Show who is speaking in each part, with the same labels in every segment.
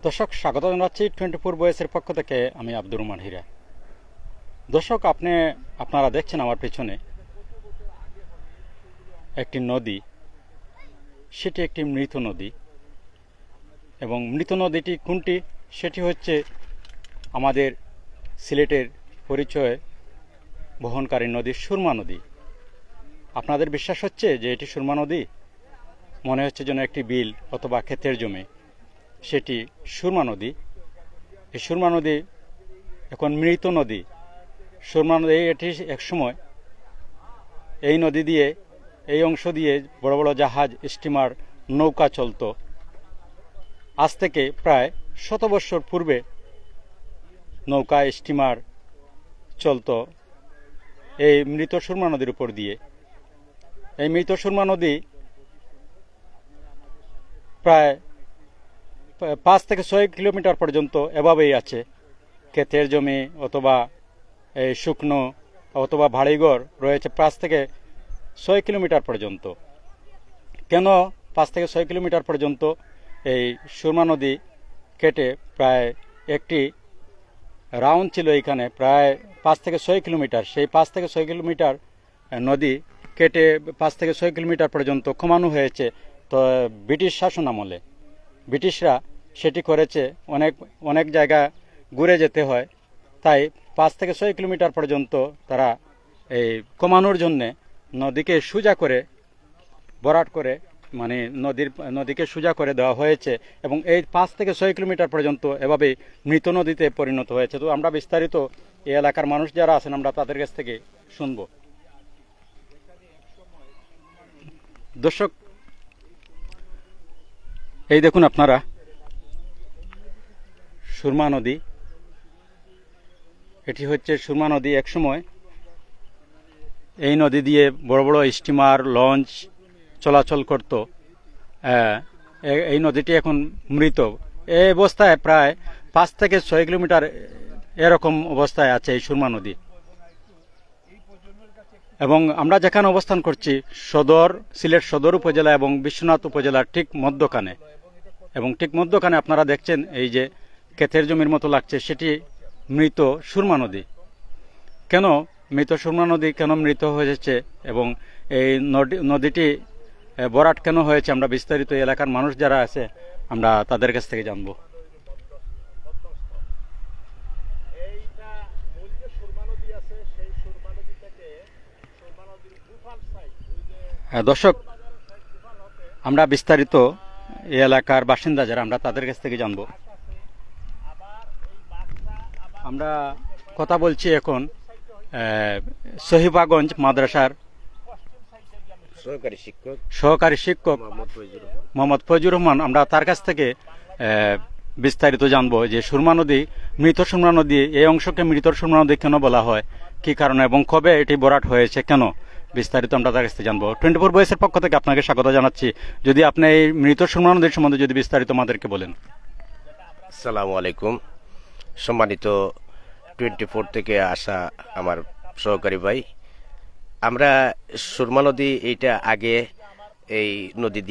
Speaker 1: দর্শক স্বাগত জানাচ্ছি 24 ভয়েসের পক্ষ থেকে। আমি আব্দুর রহমান হীরা। দর্শক আপনারা দেখছেন আমার পেছনে একটি নদী, সেটি একটি মৃত নদী। এবং মৃত নদীটি কোনটি সেটি হচ্ছে আমাদের সিলেটের পরিচয় বহনকারী নদী সুরমা নদী। আপনাদের বিশ্বাস হচ্ছে যে এটি সুরমা নদী? মনে হচ্ছে যেন একটি বিল অথবা ক্ষেতের জমি, সেটি সুরমা নদী। এই সুরমা নদী এখন মৃত নদী। সুরমা নদী এটি একসময় এই নদী দিয়ে, এই অংশ দিয়ে বড় বড় জাহাজ, স্টিমার, নৌকা চলত। আজ থেকে প্রায় 100 বছর পূর্বে নৌকা, স্টিমার চলত এই মৃত সুরমা নদীর উপর দিয়ে। এই মৃত সুরমা নদী প্রায় 5 থেকে 6 কিলোমিটার পর্যন্ত এভাবেই আছে। ক্ষেতের জমি অথবা এই শুকনো অথবা ভাড়িঘর রয়েছে 5 থেকে 6 কিলোমিটার পর্যন্ত। কেন 5 থেকে 6 কিলোমিটার পর্যন্ত? এই সুরমা নদী কেটে প্রায় একটি রাউন্ড ছিল এখানে, প্রায় 5 থেকে 6 কিলোমিটার। সেই 5 থেকে 6 কিলোমিটার নদী কেটে 5 থেকে 6 কিলোমিটার পর্যন্ত কমানো হয়েছে। তো ব্রিটিশ শাসন আমলে ব্রিটিশরা সেটি করেছে। অনেক জায়গা ঘুরে যেতে হয়, তাই 5 থেকে 6 কিলোমিটার পর্যন্ত তারা এই কমানোর জন্যে নদীকে সোজা করে, ভরাট করে, মানে নদীকে সোজা করে দেওয়া হয়েছে। এবং এই 5 থেকে 6 কিলোমিটার পর্যন্ত এভাবেই মৃত নদীতে পরিণত হয়েছে। তো আমরা বিস্তারিত এই এলাকার মানুষ যারা আছেন আমরা তাদের কাছ থেকে শুনব। দর্শক, এই দেখুন আপনারা সুরমা নদী। এটি হচ্ছে সুরমা নদী। একসময় এই নদী দিয়ে বড় বড় স্টিমার, লঞ্চ চলাচল করত। এই নদীটি এখন মৃত এই অবস্থায়, প্রায় 5 থেকে 6 কিলোমিটার এরকম অবস্থায় আছে এই সুরমা নদী। এবং আমরা যেখানে অবস্থান করছি সিলেট সদর উপজেলা এবং বিশ্বনাথ উপজেলার ঠিক মধ্যখানে। এবং ঠিক মধ্যখানে আপনারা দেখছেন এই যে ক্ষেতের জমির মতো লাগছে, সেটি মৃত সুরমা নদী। কেন মৃত সুরমা নদী কেন মৃত হয়েছে এবং এই নদীটি ভরাট কেন হয়েছে, আমরা বিস্তারিত এলাকার মানুষ যারা আছে আমরা তাদের কাছ থেকে জানবো। দর্শক, আমরা বিস্তারিত এই এলাকার বাসিন্দা যারা আমরা তাদের কাছ থেকে জানবো। আমরা কথা বলছি এখন সহিবাগঞ্জ মাদ্রাসার সহকারী শিক্ষক মোহাম্মদ ফয়জুর রহমান। আমরা তার কাছ থেকে বিস্তারিত জানবো যে সুরমা নদী, মৃত সুরমা নদী, এই অংশকে মৃত সুরমা নদী কেন বলা হয়, কি কারণে এবং কবে এটি ভরাট হয়েছে, কেন, বিস্তারিত আমরা তার কাছ থেকে জানবো। 24 ভয়েসের পক্ষ থেকে আপনাকে স্বাগত জানাচ্ছি। যদি আপনি এই মৃত সুরমা নদীর সম্বন্ধে যদি বিস্তারিত আমাদেরকে বলেন।
Speaker 2: আসসালামু আলাইকুম। সম্মানিত 24 থেকে আসা আমার সহকারী ভাই, আমরা সুরমা নদী, এইটা আগে এই নদী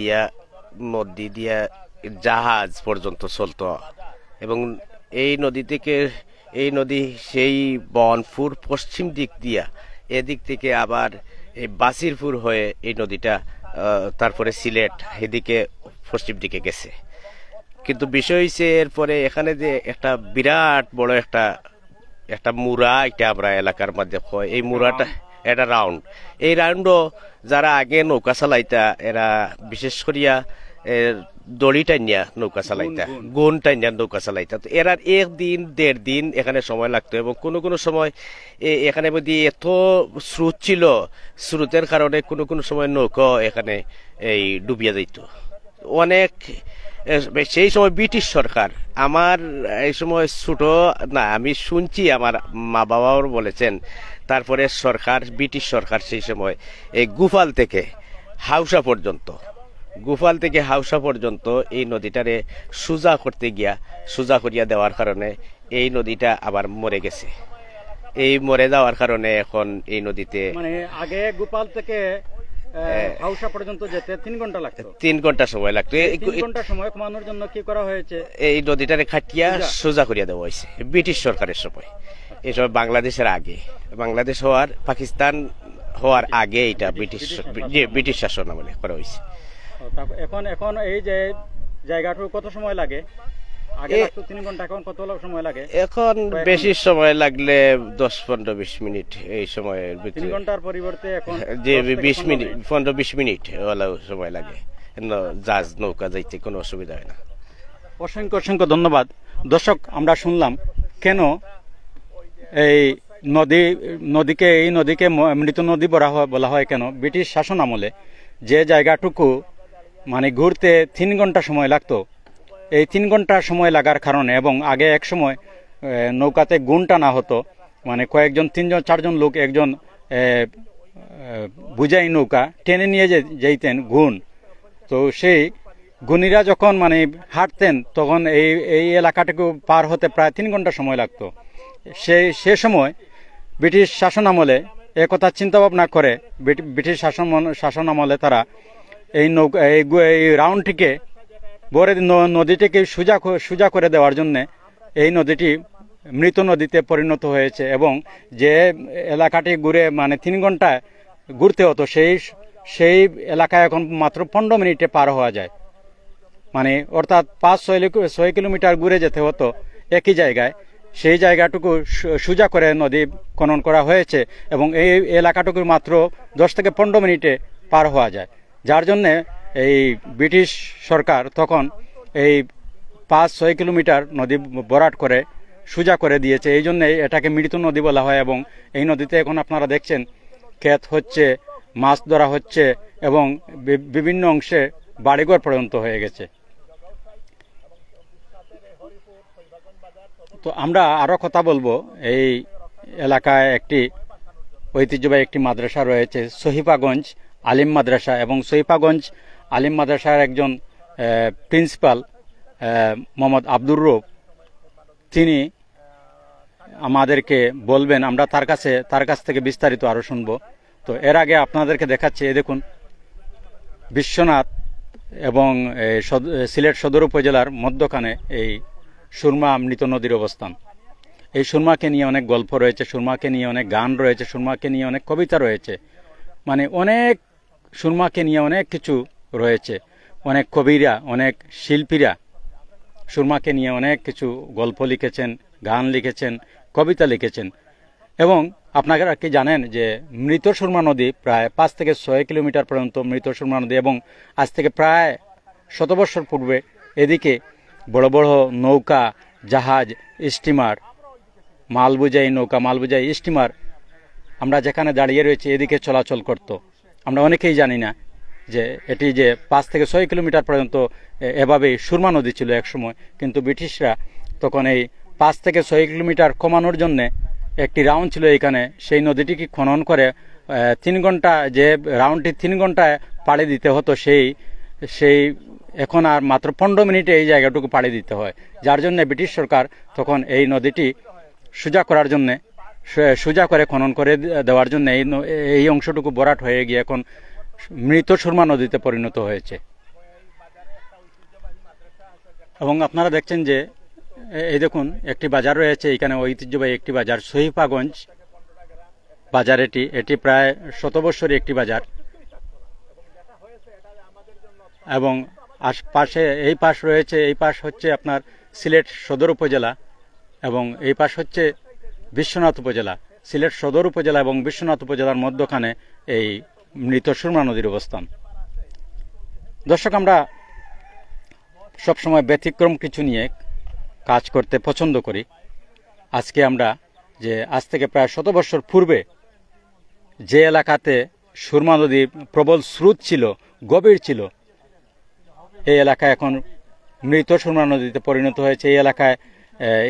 Speaker 2: দিয়া জাহাজ পর্যন্ত চলত। এবং এই নদী থেকে, এই নদী সেই বনপুর পশ্চিম দিক দিয়া, এদিক থেকে আবার এই বাসিরপুর হয়ে এই নদীটা তারপরে সিলেট এদিকে পশ্চিম দিকে গেছে। কিন্তু বিষয় হচ্ছে এরপরে এখানে যে একটা বিরাট বড় একটা মুড়া, এটা আমরা এলাকার মধ্যে হয়, এই মুড়াটা এটা রাউন্ড। এই রাউন্ডও যারা আগে নৌকা চালাইতা, এরা বিশেষ করিয়া দড়ি টাইনিয়া নৌকা চালাইতা, গুণ টাইনিয়া নৌকা চালাইতা। তো এরার 1 দিন 1.5 দিন এখানে সময় লাগতো। এবং কোনো সময় এখানে মধ্যে এত স্রোত ছিল, স্রোতের কারণে কোনো সময় নৌকা এখানে এই ডুবিয়া যাইত অনেক। সেই সময় ব্রিটিশ সরকার, আমার এই সময় ছোট না, আমি শুনছি, আমার মা বাবাও বলেছেন। তারপরে ব্রিটিশ সরকার সেই সময় এই গুফাল থেকে হাউসা পর্যন্ত এই নদীটারে সোজা করিয়া দেওয়ার কারণে এই নদীটা আবার মরে গেছে। এই মরে যাওয়ার কারণে এখন এই নদীতে,
Speaker 1: মানে আগে গোপাল থেকে হাউসা পর্যন্ত যেতে 3 ঘন্টা লাগতো।
Speaker 2: 3 ঘন্টা সময় লাগতো।
Speaker 1: 3 ঘন্টা সময় কমানোর জন্য কি করা হয়েছে?
Speaker 2: এই নদীটারে খাটিয়া সোজা করিয়া দেওয়া হয়েছে ব্রিটিশ সরকারের সময়। এই সময় বাংলাদেশের আগে, বাংলাদেশ হওয়ার, পাকিস্তান হওয়ার আগে এটা ব্রিটিশ শাসন আমলে করা হয়েছে।
Speaker 1: এখন এখন এই যে জায়গাটুকু কত সময় লাগে? আগে লাগতো 3 ঘন্টা, এখন কত সময় লাগে?
Speaker 2: এখন বেশি সময় লাগলে 10-15-20 মিনিট এই সময়ের ভিতরে।
Speaker 1: 3 ঘন্টার পরিবর্তে এখন
Speaker 2: যে 20 মিনিট, 15-20 মিনিট সময় লাগে। জাহাজ নৌকা যাইতে কোনো অসুবিধা হয় না।
Speaker 1: অসংখ্য অসংখ্য ধন্যবাদ। দর্শক, আমরা শুনলাম কেন এই নদীকে মৃত নদী বলা হয় কেন। ব্রিটিশ শাসন আমলে যে জায়গাটুকু মানে ঘুরতে 3 ঘন্টা সময় লাগতো, এই 3 ঘন্টা সময় লাগার কারণে, এবং আগে এক সময় নৌকাতে গুণ টানা হতো, মানে কয়েকজন 3-4 জন লোক একজন বুঝাই নৌকা টেনে নিয়ে যেতেন গুণ। তো সেই গুণীরা যখন মানে হাঁটতেন তখন এই এলাকাটুকু পার হতে প্রায় 3 ঘন্টা সময় লাগতো। সে সময় ব্রিটিশ শাসন আমলে একথা চিন্তা ভাবনা করে ব্রিটিশ শাসন আমলে তারা এই নৌকা এই রাউন্ডটিকে নদীটিকে সোজা করে দেওয়ার জন্য এই নদীটি মৃত নদীতে পরিণত হয়েছে, এবং যে এলাকাটি ঘুরে মানে 3 ঘন্টায় ঘুরতে হতো সেই এলাকায় এখন মাত্র 15 মিনিটে পার হওয়া যায়। মানে অর্থাৎ 5-6 কিলোমিটার ঘুরে যেতে হতো একই জায়গায়, সেই জায়গাটুকু সোজা করে নদী খনন করা হয়েছে, এবং এই এলাকাটুকু মাত্র 10-15 মিনিটে পার হওয়া যায়। যার জন্যে এই ব্রিটিশ সরকার তখন এই 5-6 কিলোমিটার নদী ভরাট করে সোজা করে দিয়েছে। এই জন্য এটাকে মৃত নদী বলা হয়। এবং এই নদীতে এখন আপনারা দেখছেন ক্ষেত হচ্ছে, মাছ ধরা হচ্ছে, এবং বিভিন্ন অংশে বাড়িঘর পর্যন্ত হয়ে গেছে। তো আমরা আরো কথা বলবো, এই এলাকায় একটি ঐতিহ্যবাহী একটি মাদ্রাসা রয়েছে, সহিফাগঞ্জ আলিম মাদ্রাসা, এবং সহিফাগঞ্জ আলিম মাদ্রাসার একজন প্রিন্সিপাল মোহাম্মদ আব্দুর রউফ, তিনি আমাদেরকে বলবেন। আমরা তার কাছ থেকে বিস্তারিত আরো শুনবো। তো এর আগে আপনাদেরকে দেখাচ্ছি, দেখুন বিশ্বনাথ এবং সিলেট সদর উপজেলার মধ্যখানে এই সুরমা মৃত নদীর অবস্থান। এই সুরমাকে নিয়ে অনেক গল্প রয়েছে, সুরমাকে নিয়ে অনেক গান রয়েছে, সুরমাকে নিয়ে অনেক কবিতা রয়েছে, মানে অনেক সুরমাকে নিয়ে অনেক কিছু রয়েছে। অনেক কবিরা, অনেক শিল্পীরা সুরমাকে নিয়ে অনেক কিছু গল্প লিখেছেন, গান লিখেছেন, কবিতা লিখেছেন। এবং আপনারা কি জানেন যে মৃত সুরমা নদী প্রায় 5-6 কিলোমিটার পর্যন্ত মৃত সুরমা নদী, এবং আজ থেকে প্রায় 100 বছর পূর্বে এদিকে বড় বড় নৌকা, জাহাজ, স্টিমার, মালবোঝাই নৌকা, মালবোঝাই স্টিমার আমরা যেখানে দাঁড়িয়ে রয়েছে এদিকে চলাচল করত। আমরা অনেকেই জানি না যে এটি যে 5-6 কিলোমিটার পর্যন্ত এভাবেই সুরমা নদী ছিল এক সময়। কিন্তু ব্রিটিশরা তখন এই 5-6 কিলোমিটার কমানোর জন্য একটি রাউন্ড ছিল এখানে, সেই নদীটিকে খনন করে 3 ঘন্টা, যে রাউন্ডটি 3 ঘন্টায় পাড়ি দিতে হতো, সেই এখন আর মাত্র 15 মিনিটে এই জায়গাটুকু পাড়ি দিতে হয়। যার জন্য ব্রিটিশ সরকার তখন এই নদীটি সোজা করার জন্য, সোজা করে খনন করে দেওয়ার জন্য এই অংশটুকু ভরাট হয়ে গিয়ে এখন মৃত সুরমা নদীতে পরিণত হয়েছে। এবং আপনারা দেখছেন যে এই দেখুন একটি বাজার রয়েছে এখানে, ঐতিহ্যবাহী একটি বাজার, সহিফাগঞ্জ বাজার। এটি প্রায় 100 বছরই একটি বাজার। এবং পাশে এই পাশ রয়েছে, এই পাশ হচ্ছে আপনার সিলেট সদর উপজেলা, এবং এই পাশ হচ্ছে বিশ্বনাথ উপজেলা। সিলেট সদর উপজেলা এবং বিশ্বনাথ উপজেলার মধ্যখানে এই মৃত সুরমা নদীর অবস্থান। দর্শক, আমরা সবসময় ব্যতিক্রম কিছু নিয়ে কাজ করতে পছন্দ করি। আজকে আমরা যে আজ থেকে প্রায় 100 বছর পূর্বে যে এলাকাতে সুরমা নদীর প্রবল স্রোত ছিল, গভীর ছিল, এই এলাকা এখন মৃত সুরমা নদীতে পরিণত হয়েছে। এই এলাকায়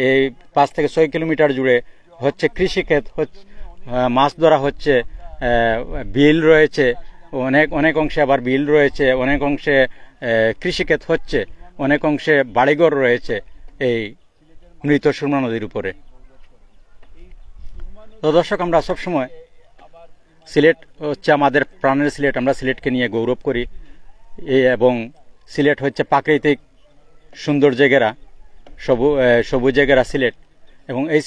Speaker 1: এই 5-6 কিলোমিটার জুড়ে হচ্ছে কৃষিক্ষেত, মাছ ধরা হচ্ছে, বিল রয়েছে, অনেক অংশে আবার বিল রয়েছে, অনেক অংশে কৃষিক্ষেত হচ্ছে, অনেক অংশে বাড়িঘর রয়েছে এই মৃত সুরমা নদীর উপরে। তো দর্শক, আমরা সবসময় সিলেট হচ্ছে আমাদের প্রাণের সিলেট, আমরা সিলেটকে নিয়ে গৌরব করি। এবং সিলেট হচ্ছে প্রাকৃতিক সৌন্দর্যে ঘেরা, সবুজে ঘেরা সিলেট। এবং এই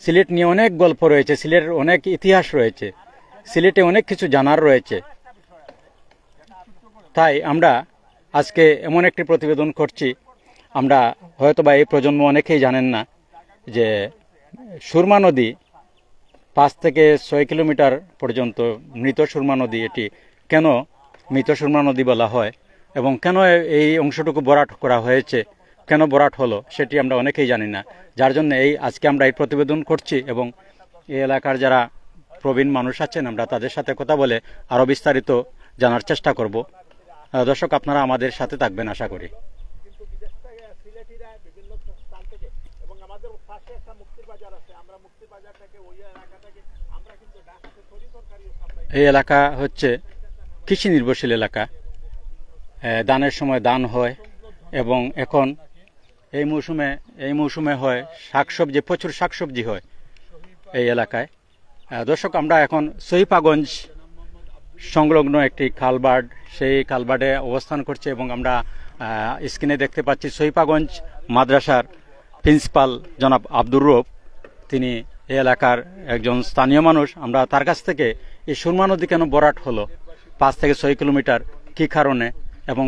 Speaker 1: সিলেট নিয়ে অনেক গল্প রয়েছে, সিলেটের অনেক ইতিহাস রয়েছে, সিলেটে অনেক কিছু জানার রয়েছে। তাই আমরা আজকে এমন একটি প্রতিবেদন করছি, আমরা হয়তোবা এই প্রজন্ম অনেকেই জানেন না যে সুরমা নদী 5 থেকে 6 কিলোমিটার পর্যন্ত মৃত সুরমা নদী। এটি কেন মৃত সুরমা নদী বলা হয় এবং কেন এই অংশটুকু ভরাট করা হয়েছে, কেন ভরাট হলো, সেটি আমরা অনেকেই জানি না। যার জন্য আজকে আমরা এই প্রতিবেদন করছি এবং এই এলাকার যারা প্রবীণ মানুষ আছেন, আমরা তাদের সাথে কথা বলে আরও বিস্তারিত জানার চেষ্টা করব। দর্শক, আপনারা আমাদের সাথে থাকবেন আশা করি। এই এলাকা হচ্ছে কৃষি নির্ভরশীল এলাকা, ধানের সময় ধান হয় এবং এখন এই মৌসুমে হয় শাকসবজি, প্রচুর শাকসবজি হয় এই এলাকায়। দর্শক, আমরা এখন সহিপাগঞ্জ সংলগ্ন একটি খালবার্ড, সেই খালবার্ডে অবস্থান করছে এবং আমরা স্ক্রিনে দেখতে পাচ্ছি সহিপাগঞ্জ মাদ্রাসার প্রিন্সিপাল জনাব আব্দুর রউফ। তিনি এই এলাকার একজন স্থানীয় মানুষ। আমরা তার কাছ থেকে এই সুরমা নদী কেন ভরাট হলো 5 থেকে 6 কিলোমিটার, কি কারণে এবং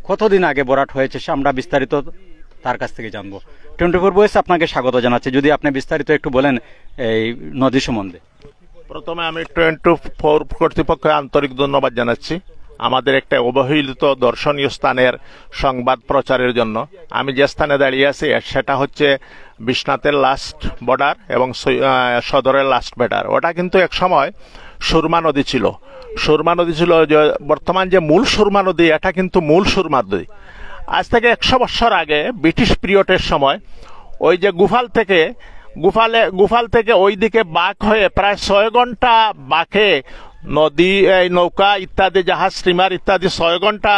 Speaker 1: কতদিন আগে ভরাট হয়েছে, আমরা বিস্তারিত তার কাছ থেকে জানবো। 24 ভয়েস আপনাকে স্বাগত জানাচ্ছে, যদি আপনি বিস্তারিত একটু বলেন এই নদী সম্বন্ধে।
Speaker 3: প্রথমে আমি 24 কর্তৃপক্ষকে আন্তরিক ধন্যবাদ জানাচ্ছি আমাদের একটা অবহেলিত দর্শনীয় স্থানের সংবাদ প্রচারের জন্য। আমি যে স্থানে দাঁড়িয়ে আছি সেটা হচ্ছে বিশ্বনাথের লাস্ট বর্ডার এবং সদরের লাস্ট বর্ডার। ওটা কিন্তু এক সময় সুরমা নদী ছিল। সুরমা নদী ছিল, বর্তমান যে মূল সুরমা নদী, এটা কিন্তু মূল সুরমা নদী। আজ থেকে 100 বছর আগে ব্রিটিশ পিরিয়ডের সময় ওই যে গুফাল থেকে ওই দিকে বাঁক হয়ে প্রায় 6 ঘন্টা বাঁকে নদী, নৌকা ইত্যাদি, জাহাজ, স্টিমার ইত্যাদি 6 ঘন্টা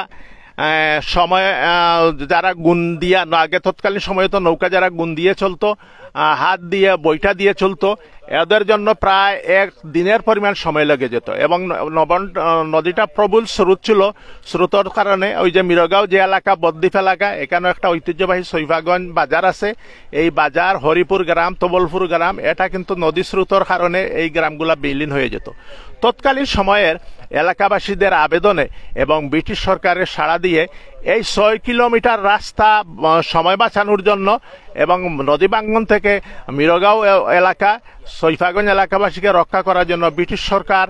Speaker 3: সময় যারা গুণ দিয়া, আগে তৎকালীন সময়ে তো নৌকা যারা গুণ দিয়ে চলতো, হাত দিয়ে বইটা দিয়ে চলতো, এদের জন্য প্রায় 1 দিনের পরিমাণ সময় লেগে যেত। এবং নদীটা প্রবল স্রোত ছিল। স্রোতের কারণে ওই যে মিরগাঁও যে এলাকা, বদ্বীপ এলাকা, এখানে একটা ঐতিহ্যবাহী সহিপাগঞ্জ বাজার আছে। এই বাজার, হরিপুর গ্রাম, তবলপুর গ্রাম, এটা কিন্তু নদী স্রোতের কারণে এই গ্রামগুলা বিলীন হয়ে যেত। তৎকালীন সময়ের এলাকাবাসীদের আবেদনে এবং ব্রিটিশ সরকারের সাড়া দিয়ে এই 6 কিলোমিটার রাস্তা সময় বাঁচানোর জন্য এবং নদী ভাঙ্গন থেকে মিরগাঁও এলাকা, সহিপাগঞ্জ এলাকাবাসীকে রক্ষা করার জন্য ব্রিটিশ সরকার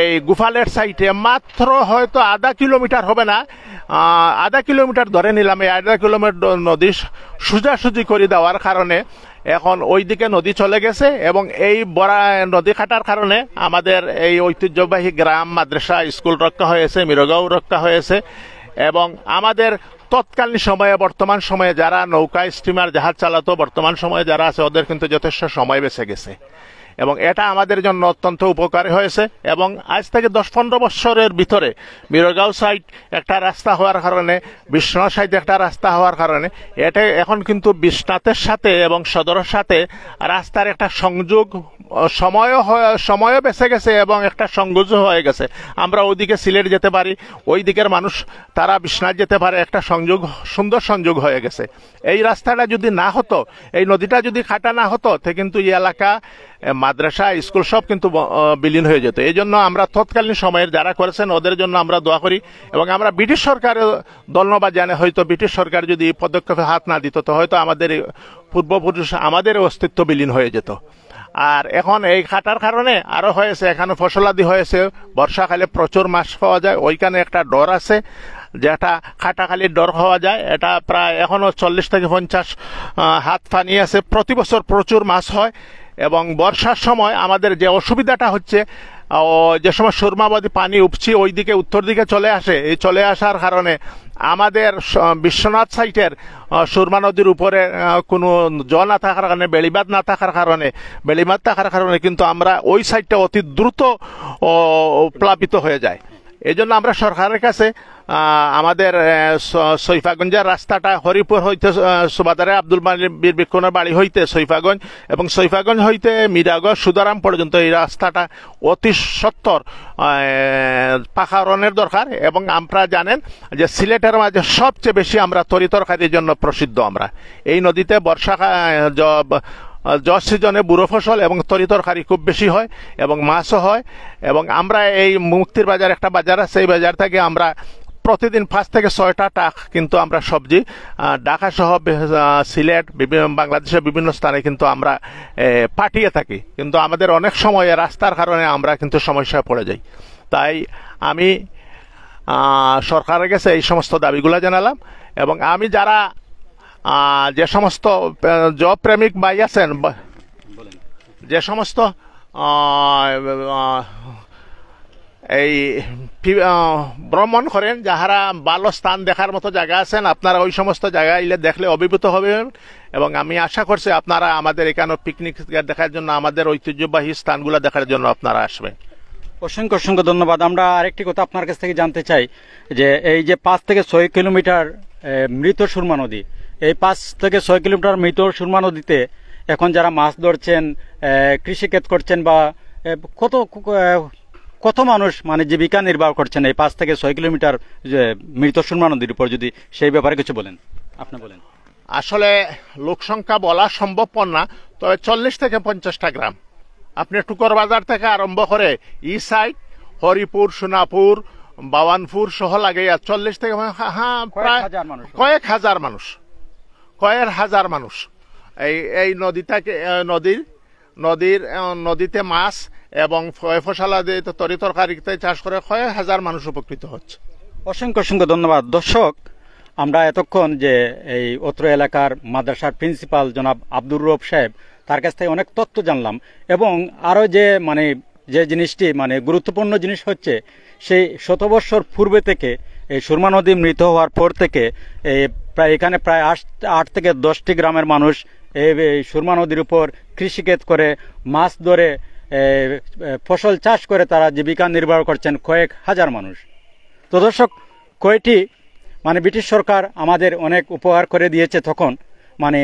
Speaker 3: এই গুফালের সাইটে মাত্র হয়তো আধা কিলোমিটার হবে না, আধা কিলোমিটার ধরে নিলাম, এই আধা কিলোমিটার নদী সোজাসুজি করে দেওয়ার কারণে এখন ওই দিকে নদী চলে গেছে। এবং এই নদী কাটার কারণে আমাদের এই ঐতিহ্যবাহী গ্রাম, মাদ্রাসা, স্কুল রক্ষা হয়েছে, মিরগাঁও রক্ষা হয়েছে। এবং আমাদের তৎকালীন সময়ে, বর্তমান সময়ে যারা নৌকা, স্টিমার, জাহাজ চালাতো, বর্তমান সময়ে যারা আছে, ওদের কিন্তু যথেষ্ট সময় বেঁচে গেছে এবং এটা আমাদের জন্য অত্যন্ত উপকারী হয়েছে। এবং আজ থেকে 10-15 বছরের ভিতরে মিরগাঁও সাইড একটা রাস্তা হওয়ার কারণে, বিশ্বনাথ সাইড একটা রাস্তা হওয়ার কারণে, এটা এখন কিন্তু বিশ্বনাথের সাথে এবং সদরের সাথে রাস্তার একটা সংযোগ, সময়ও বেঁচে গেছে এবং একটা সংযোগও হয়ে গেছে। আমরা ওইদিকে সিলেট যেতে পারি, ওই দিকের মানুষ তারা বিশ্বনাথ যেতে পারে, একটা সংযোগ, সুন্দর সংযোগ হয়ে গেছে। এই রাস্তাটা যদি না হতো, এই নদীটা যদি কাটা না হতো, তে কিন্তু এই এলাকা, মাদ্রাসা, স্কুল সব কিন্তু বিলীন হয়ে যেত। এই জন্য আমরা তৎকালীন সময়ের যারা করেছেন ওদের জন্য আমরা দোয়া করি এবং আমরা ব্রিটিশ সরকারের ধন্যবাদ জানাই। হয়তো ব্রিটিশ সরকার যদি পদক্ষেপে হাত না দিত, তো হয়তো আমাদের পূর্বপুরুষ, আমাদের অস্তিত্ব বিলীন হয়ে যেত। আর এখন এই কাটার কারণে আরো হয়েছে, এখানে ফসলাদি হয়েছে, বর্ষাকালে প্রচুর মাছ পাওয়া যায়। ওইখানে একটা ডর আছে, যেটা খাটাখালির ডর হওয়া যায়। এটা প্রায় এখনো 40 থেকে 50 হাত পানি আছে। প্রতি বছর প্রচুর মাছ হয় এবং বর্ষার সময় আমাদের যে অসুবিধাটা হচ্ছে, যে সময় সুরমাবাদী পানি উপচি ওই দিকে উত্তর দিকে চলে আসে, এই চলে আসার কারণে আমাদের বিশ্বনাথ সাইটের সুরমা নদীর উপরে কোনো জল না থাকার কারণে, বেড়িবাঁধ না থাকার কারণে, বেড়িবাঁধ থাকার কারণে কিন্তু আমরা ওই সাইডটা অতি দ্রুত প্লাবিত হয়ে যায়। এই জন্য আমরা সরকারের কাছে আমাদের সৈফাগঞ্জের রাস্তাটা হরিপুর হইতে সুবাদারে আব্দুল মালিক বীর বিক্ষণের বাড়ি হইতে সৈফাগঞ্জ এবং সৈফাগঞ্জ হইতে মিরাগঞ্জ সুদারাম পর্যন্ত এই রাস্তাটা অতি সত্বর পাকারণের দরকার। এবং আপনারা জানেন যে সিলেটের মাঝে সবচেয়ে বেশি আমরা তরিতরকারির জন্য প্রসিদ্ধ। আমরা এই নদীতে বর্ষা জজ সিজনে বুড়ো ফসল এবং তরিতরকারি খুব বেশি হয় এবং মাছও হয়। এবং আমরা এই মুক্তির বাজার একটা বাজার আছে, এই বাজার থেকে আমরা প্রতিদিন 5 থেকে 6টা ট্রাক কিন্তু আমরা সবজি ঢাকা সহ সিলেট বাংলাদেশের বিভিন্ন স্থানে কিন্তু আমরা পাঠিয়ে থাকি। কিন্তু আমাদের অনেক সময় রাস্তার কারণে আমরা কিন্তু সমস্যায় পড়ে যাই। তাই আমি সরকারের কাছে এই সমস্ত দাবিগুলো জানালাম। এবং আমি যারা যে সমস্ত জব প্রেমিক ভাই আছেন, যে সমস্ত এই ভ্রমণ করেন, যাহারা ভালো স্থান দেখার মতো জায়গা আছেন, আপনারা ওই সমস্ত জায়গা এলে দেখলে অভিভূত হবেন। এবং আমি আশা করছি আপনারা আমাদের এখানে পিকনিক দেখার জন্য, আমাদের ঐতিহ্যবাহী স্থানগুলো দেখার জন্য আপনারা আসবেন।
Speaker 1: অসংখ্য অসংখ্য ধন্যবাদ। আমরা আরেকটি কথা আপনার কাছ থেকে জানতে চাই যে এই যে 5 থেকে 6 কিলোমিটার মৃত সুরমা নদী, এই 5 থেকে 6 কিলোমিটার মৃত সুরমা নদীতে এখন যারা মাছ ধরছেন, কৃষিক্ষেত করছেন বা কত মানুষ মানে জীবিকা নির্বাহ করছেন এই 5 থেকে 6 কিলোমিটার মৃত সুরমা নদীর উপর, যদি সেই ব্যাপারে কিছু বলেন, আপনি বলেন।
Speaker 3: আসলে লোক সংখ্যা বলা সম্ভবপর না, তবে 40 থেকে 50টা গ্রাম আপনি টুকর বাজার থেকে আরম্ভ করে ই সাইড হরিপুর, সোনাপুর, বাওয়ানপুর সহ লাগে 40 থেকে প্রায় কয়েক হাজার মানুষ এই নদীতে মাছ এবং ফসলাদি তরিতরকারিতে চাষ করে কয়েক হাজার মানুষ উপকৃত হচ্ছে।
Speaker 1: অসংখ্য অসংখ্য ধন্যবাদ। দর্শক, আমরা এতক্ষণ যে এই অত্র এলাকার মাদ্রাসার প্রিন্সিপাল জনাব আব্দুর রউফ সাহেব, তার কাছ থেকে অনেক তথ্য জানলাম। এবং আরও যে জিনিসটি মানে গুরুত্বপূর্ণ জিনিস হচ্ছে, সেই শতবর্ষর পূর্বে থেকে এই সুরমা নদী মৃত হওয়ার পর থেকে এখানে প্রায় 8 থেকে 10টি গ্রামের মানুষ এই সুরমা নদীর উপর কৃষিক্ষেত করে, মাছ ধরে, ফসল চাষ করে তারা জীবিকা নির্বাহ করছেন কয়েক হাজার মানুষ। তো দর্শক, মানে ব্রিটিশ সরকার আমাদের অনেক উপকার করে দিয়েছে। তখন মানে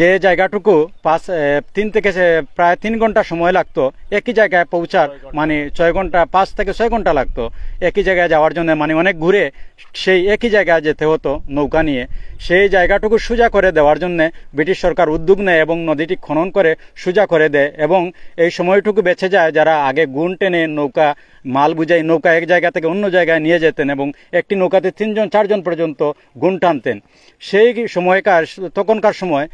Speaker 1: যে জায়গাটুকু 3 থেকে প্রায় 3 ঘন্টা সময় লাগতো একই জায়গায় পৌঁছার, মানে 6 ঘন্টা 5 থেকে 6 ঘন্টা লাগতো একই জায়গায় যাওয়ার জন্য, মানে অনেক ঘুরে সেই একই জায়গায় যেতে হতো নৌকা নিয়ে। সেই জায়গাটুকু সোজা করে দেওয়ার জন্য ব্রিটিশ সরকার উদ্যোগ নেয় এবং নদীটি খনন করে সোজা করে দেয়। এবং এই সময়টুকু বেঁচে যায় যারা আগে গুণ টেনে নৌকা মাল বুঝাই নৌকা এক জায়গা থেকে অন্য জায়গায় নিয়ে যেতেন এবং একটি নৌকাতে 3-4 জন পর্যন্ত গুণ টানতেন। সেই তখনকার সময়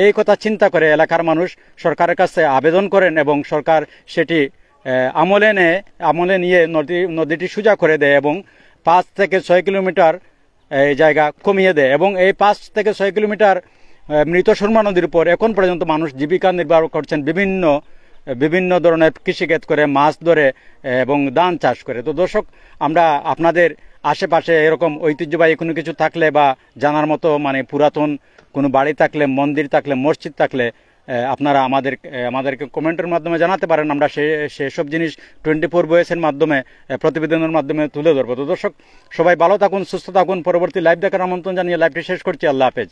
Speaker 1: এই কথা চিন্তা করে এলাকার মানুষ সরকারের কাছে আবেদন করেন এবং সরকার সেটি আমলে নিয়ে নদীটি সোজা করে দেয় এবং 5 থেকে 6 কিলোমিটার জায়গা কমিয়ে দেয়। এবং এই 5 থেকে 6 কিলোমিটার মৃত সুরমা নদীর উপর এখন পর্যন্ত মানুষ জীবিকা নির্বাহ করছেন বিভিন্ন ধরনের কৃষিক্ষেত করে, মাছ ধরে এবং ধান চাষ করে। তো দর্শক, আমরা আপনাদের আশেপাশে এরকম ঐতিহ্যবাহী কোনো কিছু থাকলে বা জানার মতো মানে পুরাতন কোনো বাড়ি থাকলে, মন্দির থাকলে, মসজিদ থাকলে আপনারা আমাদেরকে কমেন্টের মাধ্যমে জানাতে পারেন। আমরা সেসব জিনিস 24 ভয়েসের মাধ্যমে, প্রতিবেদনের মাধ্যমে তুলে ধরবো। তো দর্শক, সবাই ভালো থাকুন, সুস্থ থাকুন। পরবর্তী লাইভ দেখার আমন্ত্রণ জানিয়ে লাইভটি শেষ করছি। আল্লাহ হাফেজ।